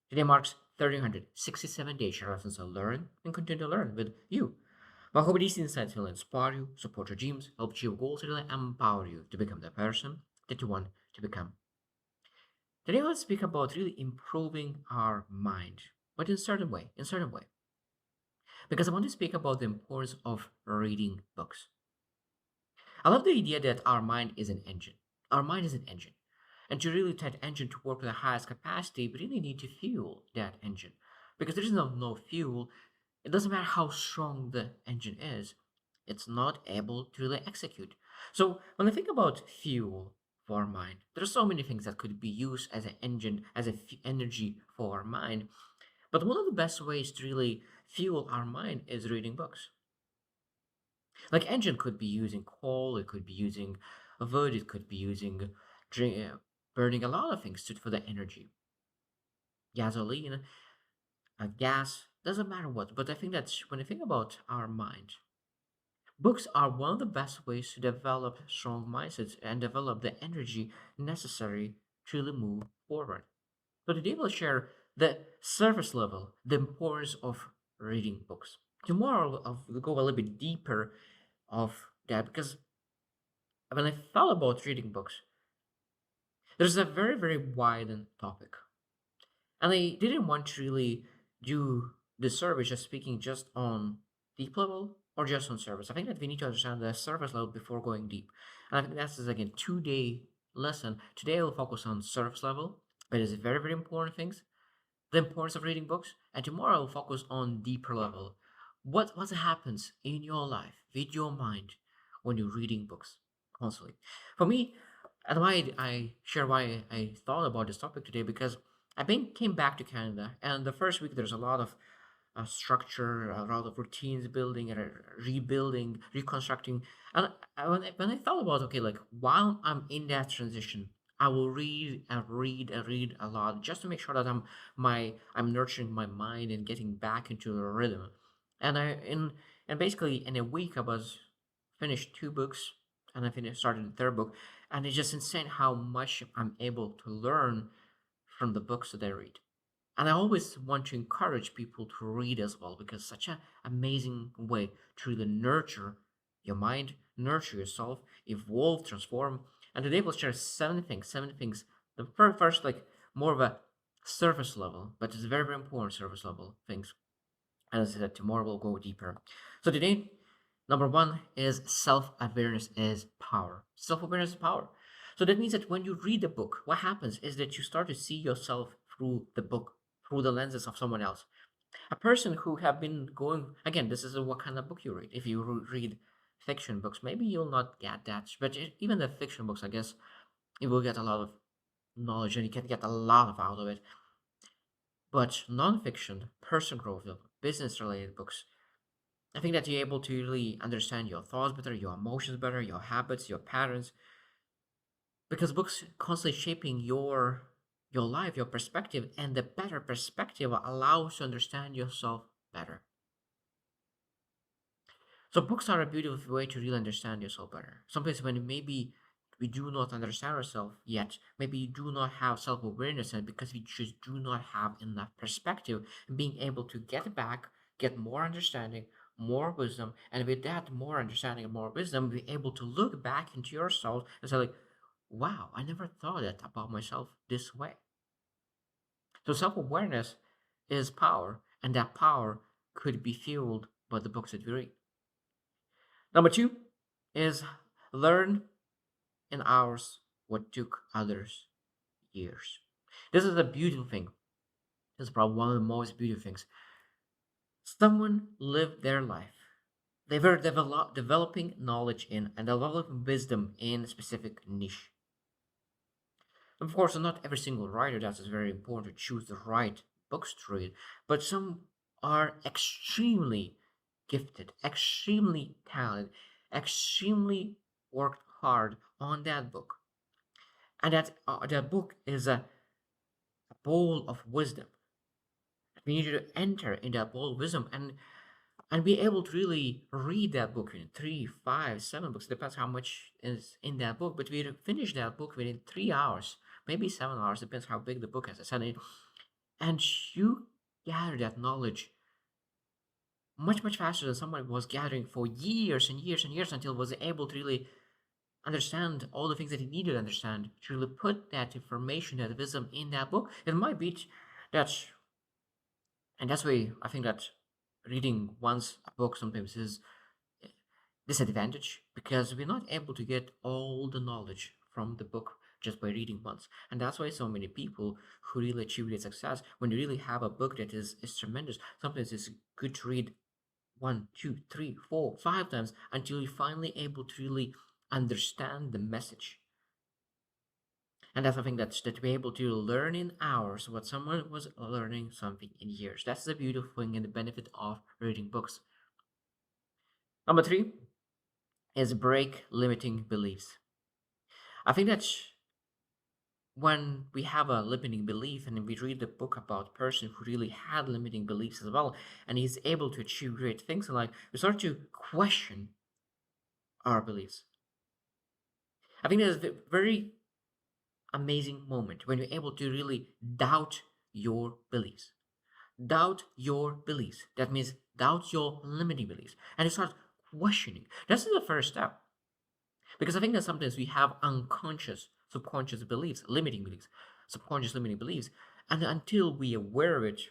Today marks 1367 days share lessons I learn and continue to learn with you. My hope these insights will inspire you, support your dreams, help achieve goals, and really empower you to become the person that you want to become. Today I want to speak about really improving our mind, but in a certain way. Because I want to speak about the importance of reading books. I love the idea that our mind is an engine. Our mind is an engine. And to really tell that engine to work with the highest capacity, we really need to fuel that engine. Because there is no fuel, it doesn't matter how strong the engine is, it's not able to really execute. So when I think about fuel for our mind, there are so many things that could be used as an engine, as energy for our mind. But one of the best ways to really fuel our mind is reading books. Like engine could be using coal, it could be using a wood, it could be using drink, burning a lot of things for the energy. Gasoline, gas, doesn't matter what. But I think that when I think about our mind, books are one of the best ways to develop strong mindsets and develop the energy necessary to really move forward. So today we'll share the surface level, the importance of reading books. Tomorrow I'll go a little bit deeper of that because when I thought about reading books, there's a very wide topic. And I didn't want to really do the service just speaking just on deep level or just on service. I think that we need to understand the surface level before going deep. And I think that's again 2 day lesson. Today I'll focus on surface level, but it's very important things, the importance of reading books. And tomorrow I'll focus on deeper level. What happens in your life, with your mind, when you're reading books constantly? For me, and why I share why I thought about this topic today because came back to Canada, and the first week there's a lot of structure, a lot of routines building and rebuilding, reconstructing. And when I thought about okay, like while I'm in that transition, I will read and read and read a lot just to make sure that I'm nurturing my mind and getting back into a rhythm. And I in and basically in a week I was finished two books and I finished started the third book, and it's just insane how much I'm able to learn from the books that I read. And I always want to encourage people to read as well because such an amazing way to really nurture your mind, nurture yourself, evolve, transform. And today we'll share seven things. The first like more of a surface level, but it's very important surface level things. And as I said, tomorrow we'll go deeper. So today, number one is self-awareness is power. Self-awareness is power. So that means that when you read the book, what happens is that you start to see yourself through the book, through the lenses of someone else. A person who have been going again. This is what kind of book you read. If you read fiction books, maybe you'll not get that. But even the fiction books, I guess you will get a lot of knowledge and you can get a lot of out of it. But non-fiction, person growth, business-related books, I think that you're able to really understand your thoughts better, your emotions better, your habits, your patterns, because books constantly shaping your life, your perspective, and the better perspective allows you to understand yourself better. So books are a beautiful way to really understand yourself better. Sometimes when maybe we do not understand ourselves yet, maybe you do not have self-awareness and because we just do not have enough perspective and being able to get back, get more understanding, more wisdom, and with that more understanding and more wisdom, be able to look back into yourself and say like, wow, I never thought that about myself this way. So self-awareness is power, and that power could be fueled by the books that we read. Number two is learn in hours what took others years. This is a beautiful thing. This is probably one of the most beautiful things. Someone lived their life. They were developing knowledge in and developing wisdom in a specific niche. Of course, not every single writer does. It's very important to choose the right books to read, but some are extremely gifted, extremely talented, extremely worked hard on that book. And that book is a bowl of wisdom. We need you to enter in that bowl of wisdom and be able to really read that book in 3, 5, 7 books. Depends how much is in that book, but we finish that book within 3 hours, maybe 7 hours. Depends how big the book is. I said And you gather that knowledge much, much faster than someone was gathering for years and years and years until was able to really understand all the things that he needed to understand to really put that information, that wisdom in that book. It might be that, and that's why I think that reading once a book sometimes is disadvantage because we're not able to get all the knowledge from the book just by reading once. And that's why so many people who really achieve their success, when you really have a book that is tremendous, sometimes it's good to read one, two, three, four, five times until you're finally able to really understand the message. And that's something that we're able to learn in hours what someone was learning something in years. That's the beautiful thing and the benefit of reading books. Number three is break limiting beliefs. I think that when we have a limiting belief and we read the book about a person who really had limiting beliefs as well, and he's able to achieve great things in life, we start to question our beliefs. I think that's a very amazing moment when you're able to really doubt your beliefs. Doubt your beliefs. That means doubt your limiting beliefs. And you start questioning. That's the first step. Because I think that sometimes we have unconscious, subconscious beliefs, limiting beliefs, subconscious limiting beliefs. And until we are aware of it,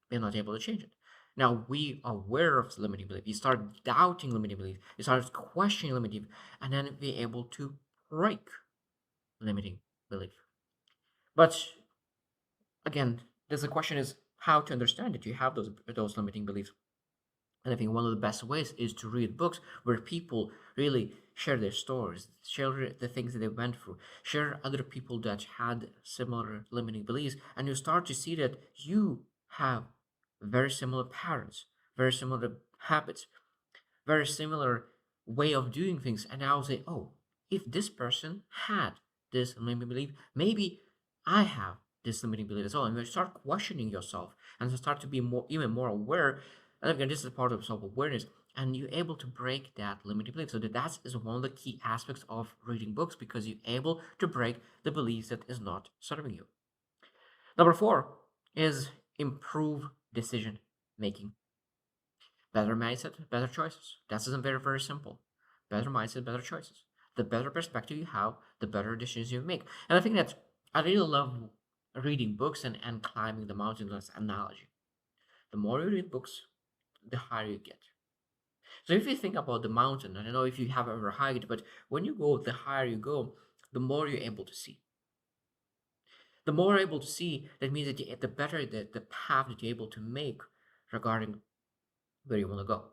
we're not able to change it. Now we are aware of the limiting belief. You start doubting limiting belief. You start questioning limiting belief, and then be able to break limiting belief. But again, there's a question is how to understand that you have those limiting beliefs. And I think one of the best ways is to read books where people really share their stories, share the things that they went through, share other people that had similar limiting beliefs, and you start to see that you have very similar patterns, very similar habits, very similar way of doing things. And I'll say, oh, if this person had this limiting belief, maybe I have this limiting belief as well. And you start questioning yourself and you start to be more, even more aware. And again, this is part of self-awareness. And you're able to break that limiting belief. So that is one of the key aspects of reading books because you're able to break the beliefs that is not serving you. Number four is improve decision making. Better mindset, better choices. That's very, very simple. Better mindset, better choices. The better perspective you have, the better decisions you make. And I think that I really love reading books and climbing the mountain as an analogy. The more you read books, the higher you get. So if you think about the mountain, I don't know if you have ever hiked, but when you go, the higher you go, the more you're able to see. The more you're able to see, that means that the better the path that you're able to make regarding where you want to go.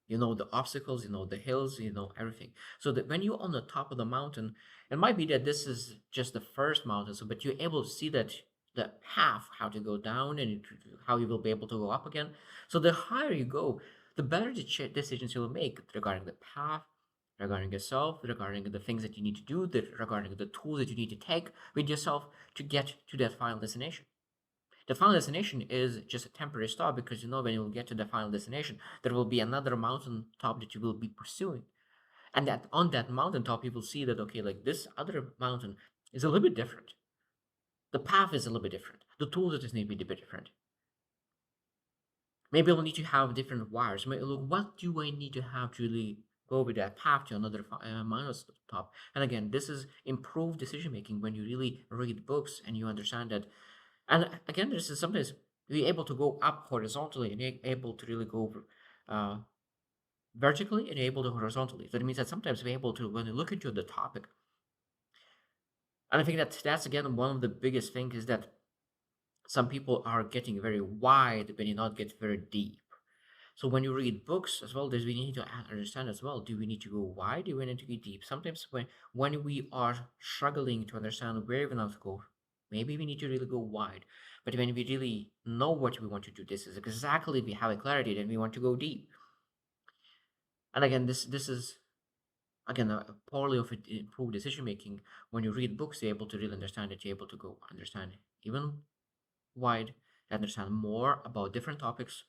You know the obstacles, you know the hills, you know everything. So that when you're on the top of the mountain, it might be that this is just the first mountain, so but you're able to see that the path how to go down and how you will be able to go up again. So the higher you go, the better the decisions you will make regarding the path, regarding yourself, regarding the things that you need to do, regarding the tools that you need to take with yourself to get to that final destination. The final destination is just a temporary stop because you know when you will get to the final destination, there will be another mountain top that you will be pursuing. And that on that mountain top, you will see that, okay, like this other mountain is a little bit different. The path is a little bit different. The tools that is need to be a bit different. Maybe I'll need to have different wires. Maybe, look, what do I need to have to really go with that path to another mountain top? And again, this is improved decision making when you really read books and you understand that. And again, this is sometimes you're able to go up horizontally and you're able to really go uh, vertically and you're able to horizontally. So it means that sometimes we're able to, when you look into the topic, and I think that that's again one of the biggest things is that some people are getting very wide but you not get very deep. So when you read books as well, there's we need to understand as well. Do we need to go wide? Do we need to go deep? Sometimes when we are struggling to understand where we want to go, maybe we need to really go wide. But when we really know what we want to do, this is exactly if we have a clarity, then we want to go deep. And again, this is again a poorly of improved decision making. When you read books, you're able to really understand it. You're able to go understand even wide, understand more about different topics,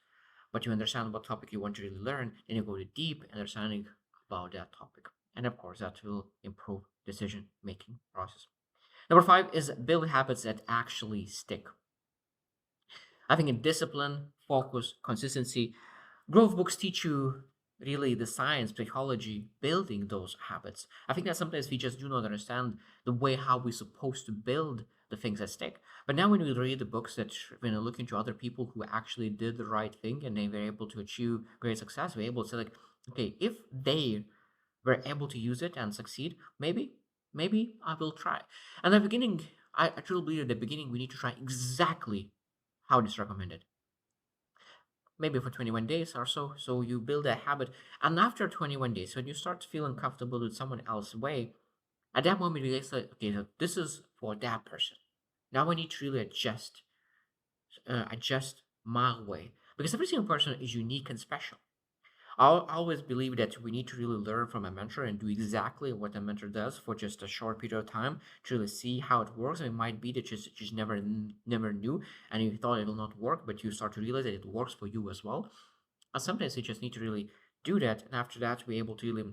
but you understand what topic you want to really learn, then you go to deep understanding about that topic. And of course, that will improve decision making process. Number five is build habits that actually stick. I think in discipline, focus, consistency, growth books teach you really the science, psychology, building those habits. I think that sometimes we just do not understand the way how we're supposed to build the things that stick. But now when we read the books that when I look into other people who actually did the right thing and they were able to achieve great success, we're able to say like, okay, if they were able to use it and succeed, maybe I will try. And at the beginning, I truly believe at the beginning we need to try exactly how it is recommended. Maybe for 21 days or so. So you build a habit. And after 21 days, when you start feeling comfortable with someone else's way, at that moment you say, okay, so this is for that person. Now I need to really adjust my way. Because every single person is unique and special. I always believe that we need to really learn from a mentor and do exactly what a mentor does for just a short period of time to really see how it works. And it might be that you just never knew and you thought it will not work, but you start to realize that it works for you as well. And sometimes you just need to really do that, and after that, we're able to really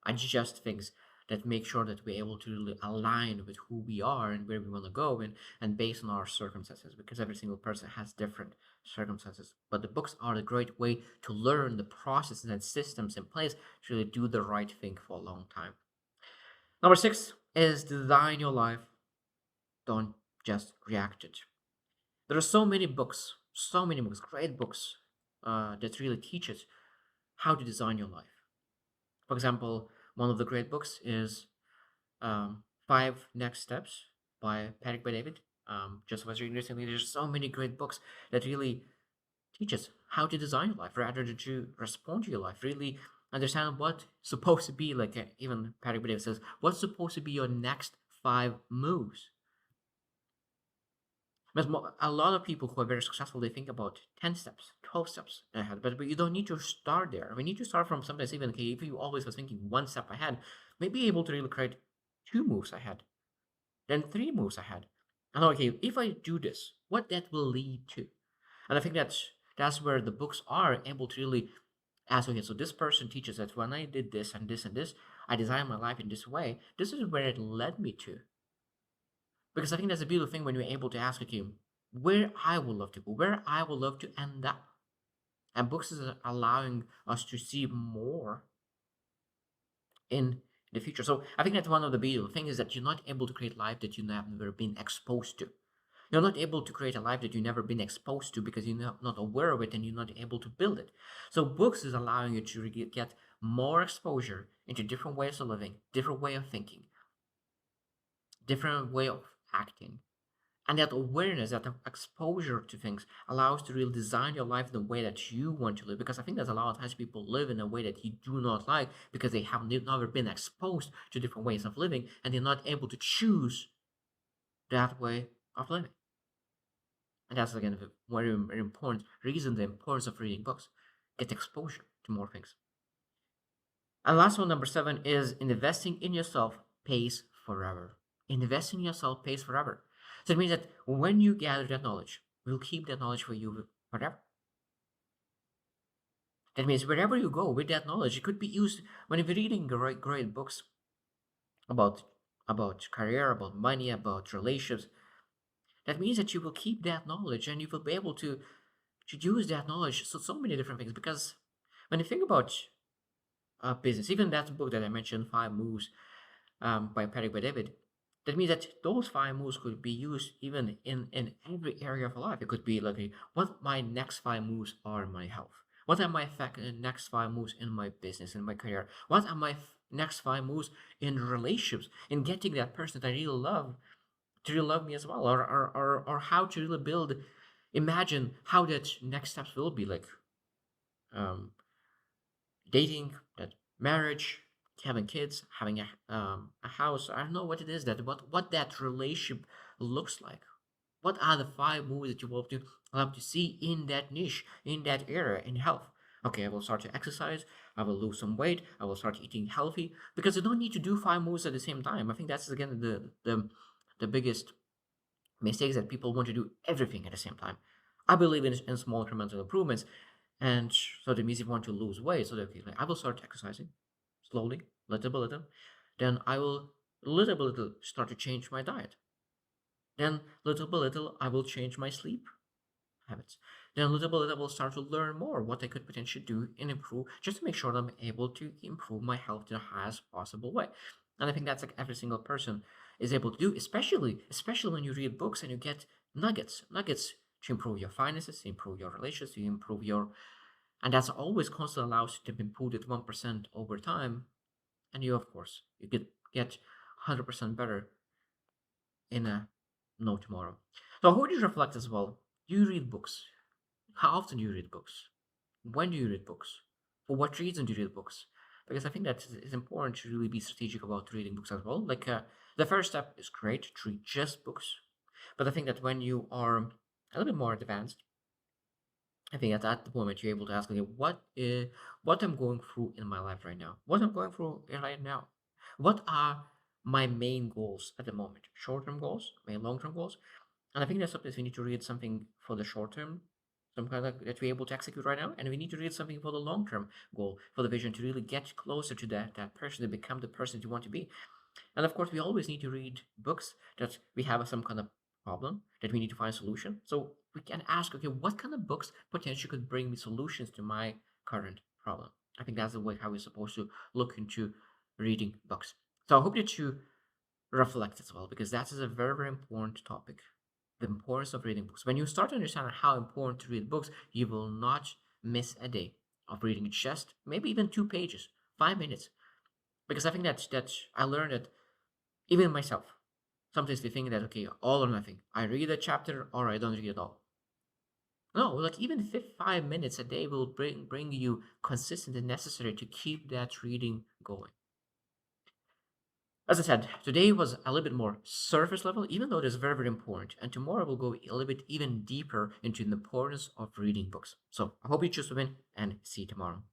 adjust things that make sure that we're able to really align with who we are and where we want to go and based on our circumstances because every single person has different circumstances, but the books are a great way to learn the processes and systems in place to really do the right thing for a long time. Number six is design your life, don't just react it. There are so many books, great books that really teaches how to design your life. For example, one of the great books is Five Next Steps by Patrick by David. Just was reading recently. There's so many great books that really teach us how to design your life rather than to respond to your life. Really understand what's supposed to be like. Even Patrick by David says, "What's supposed to be your next five moves?" But a lot of people who are very successful, they think about 10 steps, 12 steps ahead. But you don't need to start there. We need to start from sometimes even, okay, if you always was thinking one step ahead, maybe able to really create two moves ahead, then three moves ahead. And okay, if I do this, what that will lead to? And I think that's where the books are able to really ask, okay, so this person teaches that when I did this and this and this, I designed my life in this way. This is where it led me to. Because I think that's a beautiful thing when you're able to ask, okay, where I would love to go, where I would love to end up. And books is allowing us to see more in the future. So I think that's one of the beautiful things is that you're not able to create life that you have never been exposed to. You're not able to create a life that you've never been exposed to because you're not aware of it and you're not able to build it. So books is allowing you to get more exposure into different ways of living, different way of thinking, different way of acting. And that awareness, that exposure to things allows to really design your life the way that you want to live. Because I think there's a lot of times people live in a way that you do not like because they have never been exposed to different ways of living and they're not able to choose that way of living. And that's again a very, very important reason, the importance of reading books. Get exposure to more things. And last one, number seven, is investing in yourself pays forever. Investing in yourself pays forever. So it means that when you gather that knowledge, we'll keep that knowledge for you forever. That means wherever you go with that knowledge, it could be used when you're reading great books about career, about money, about relationships. That means that you will keep that knowledge and you will be able to use that knowledge so many different things. Because when you think about business, even that book that I mentioned, Five Moves by Patrick by David, that means that those five moves could be used even in every area of life. It could be like, what my next five moves are in my health. What are my next five moves in my business, in my career? What are my next five moves in relationships, in getting that person that I really love to really love me as well? Or how to really build, imagine how that next steps will be like um, dating, that marriage, having kids, having a house. I don't know what it is that what that relationship looks like. What are the five moves that you love to see in that niche, in that area, in health? Okay, I will start to exercise. I will lose some weight. I will start eating healthy because I don't need to do five moves at the same time. I think that's again the biggest mistakes that people want to do everything at the same time. I believe in small incremental improvements, and so that means if you want to lose weight, so that okay, like, I will start exercising slowly, little by little. Then I will little by little start to change my diet. Then little by little I will change my sleep. habits. Then little by little, I will start to learn more what I could potentially do and improve just to make sure that I'm able to improve my health in the highest possible way. And I think that's like every single person is able to do, especially when you read books and you get nuggets to improve your finances, to improve your relations, to improve your, and that's always constantly allows you to improve it 1% over time. And you, of course, you get 100% better in a no tomorrow. So how do you reflect as well? Do you read books? How often do you read books? When do you read books? For what reason do you read books? Because I think that it's important to really be strategic about reading books as well. Like the first step is great to read just books, but I think that when you are a little bit more advanced, I think at that moment you're able to ask, okay, what I'm going through in my life right now? What I'm going through right now? What are my main goals at the moment? Short-term goals, my long-term goals, and I think that's something we need to read something for the short term, some kind of that we're able to execute right now, and we need to read something for the long term goal, for the vision to really get closer to that person, to become the person that you want to be. And of course, we always need to read books that we have some kind of problem that we need to find a solution. So we can ask, okay, what kind of books potentially could bring me solutions to my current problem? I think that's the way how we're supposed to look into reading books. So I hope that you reflect as well, because that is a very, very important topic. The importance of reading books. When you start to understand how important to read books, you will not miss a day of reading just maybe even 2 pages, 5 minutes. Because I think that I learned that even myself. Sometimes we think that okay, all or nothing. I read a chapter or I don't read at all. No, like even 5 minutes a day will bring you consistent and necessary to keep that reading going. As I said, today was a little bit more surface level, even though it is very, very important. And tomorrow we'll go a little bit even deeper into the importance of reading books. So I hope you choose to win and see you tomorrow.